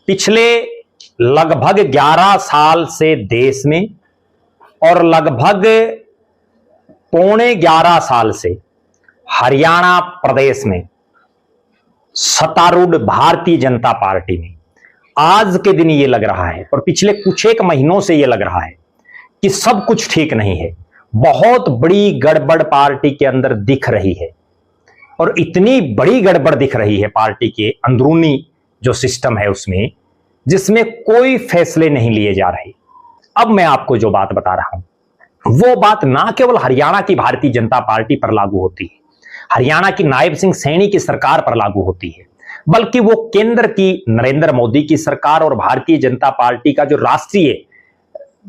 पिछले लगभग 11 साल से देश में और लगभग पौने 11 साल से हरियाणा प्रदेश में सत्तारूढ़ भारतीय जनता पार्टी में आज के दिन ये लग रहा है और पिछले कुछ एक महीनों से ये लग रहा है कि सब कुछ ठीक नहीं है। बहुत बड़ी गड़बड़ पार्टी के अंदर दिख रही है और इतनी बड़ी गड़बड़ दिख रही है पार्टी के अंदरूनी जो सिस्टम है उसमें, जिसमें कोई फैसले नहीं लिए जा रहे। अब मैं आपको जो बात बता रहा हूं वो बात ना केवल हरियाणा की भारतीय जनता पार्टी पर लागू होती है, हरियाणा की नायब सिंह सैनी की सरकार पर लागू होती है, बल्कि वो केंद्र की नरेंद्र मोदी की सरकार और भारतीय जनता पार्टी का जो राष्ट्रीय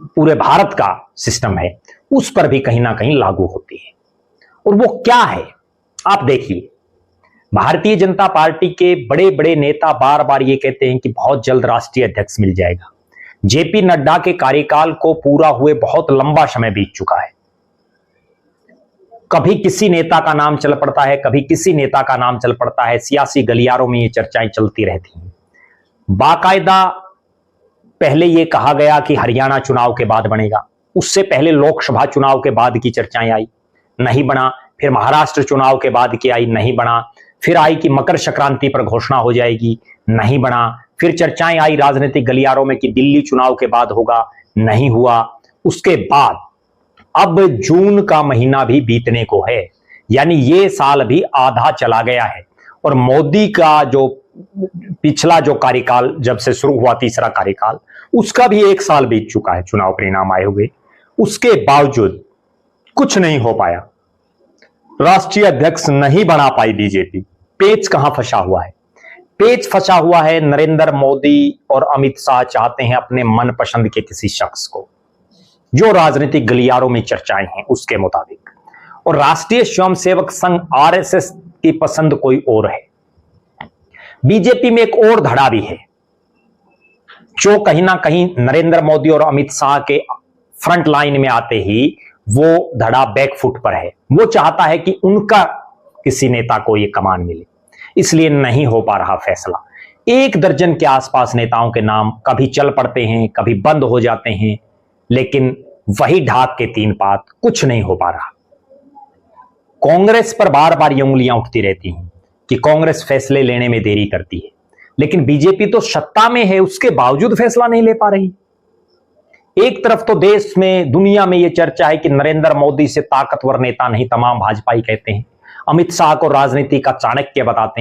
पूरे भारत का सिस्टम है उस पर भी कहीं ना कहीं लागू होती है। और वो क्या है आप देखिए, भारतीय जनता पार्टी के बड़े बड़े नेता बार बार ये कहते हैं कि बहुत जल्द राष्ट्रीय अध्यक्ष मिल जाएगा। जेपी नड्डा के कार्यकाल को पूरा हुए बहुत लंबा समय बीत चुका है। कभी किसी नेता का नाम चल पड़ता है, कभी किसी नेता का नाम चल पड़ता है, सियासी गलियारों में ये चर्चाएं चलती रहती हैं। बाकायदा पहले ये कहा गया कि हरियाणा चुनाव के बाद बनेगा, उससे पहले लोकसभा चुनाव के बाद की चर्चाएं आई, नहीं बना। फिर महाराष्ट्र चुनाव के बाद की आई, नहीं बना। फिर आई कि मकर संक्रांति पर घोषणा हो जाएगी, नहीं बना। फिर चर्चाएं आई राजनीतिक गलियारों में कि दिल्ली चुनाव के बाद होगा, नहीं हुआ। उसके बाद अब जून का महीना भी बीतने को है, यानी ये साल भी आधा चला गया है और मोदी का जो पिछला जो कार्यकाल जब से शुरू हुआ तीसरा कार्यकाल, उसका भी 1 साल बीत चुका है, चुनाव परिणाम आए हुए। उसके बावजूद कुछ नहीं हो पाया, राष्ट्रीय अध्यक्ष नहीं बना पाई बीजेपी। पेच कहां फंसा हुआ है? पेच फंसा हुआ है नरेंद्र मोदी और अमित शाह चाहते हैं अपने मनपसंद के किसी शख्स को, जो राजनीतिक गलियारों में चर्चाएं हैं उसके मुताबिक, और राष्ट्रीय स्वयंसेवक संघ आरएसएस की पसंद कोई और है। बीजेपी में एक और धड़ा भी है जो कहीं ना कहीं नरेंद्र मोदी और अमित शाह के फ्रंट लाइन में आते ही वो धड़ा बैकफुट पर है। वो चाहता है कि उनका किसी नेता को ये कमान मिले, इसलिए नहीं हो पा रहा फैसला। 1 दर्जन के आसपास नेताओं के नाम कभी चल पड़ते हैं, कभी बंद हो जाते हैं, लेकिन वही ढाक के 3 पात, कुछ नहीं हो पा रहा। कांग्रेस पर बार बार ये उंगलियां उठती रहती हैं कि कांग्रेस फैसले लेने में देरी करती है, लेकिन बीजेपी तो सत्ता में है, उसके बावजूद फैसला नहीं ले पा रही। एक तरफ तो देश में दुनिया में यह चर्चा है कि नरेंद्र मोदी से ताकतवर नेता नहीं तमाम भाजपाई कहते हैं, अमित शाह को राजनीति का चाणक्य बताते हैं।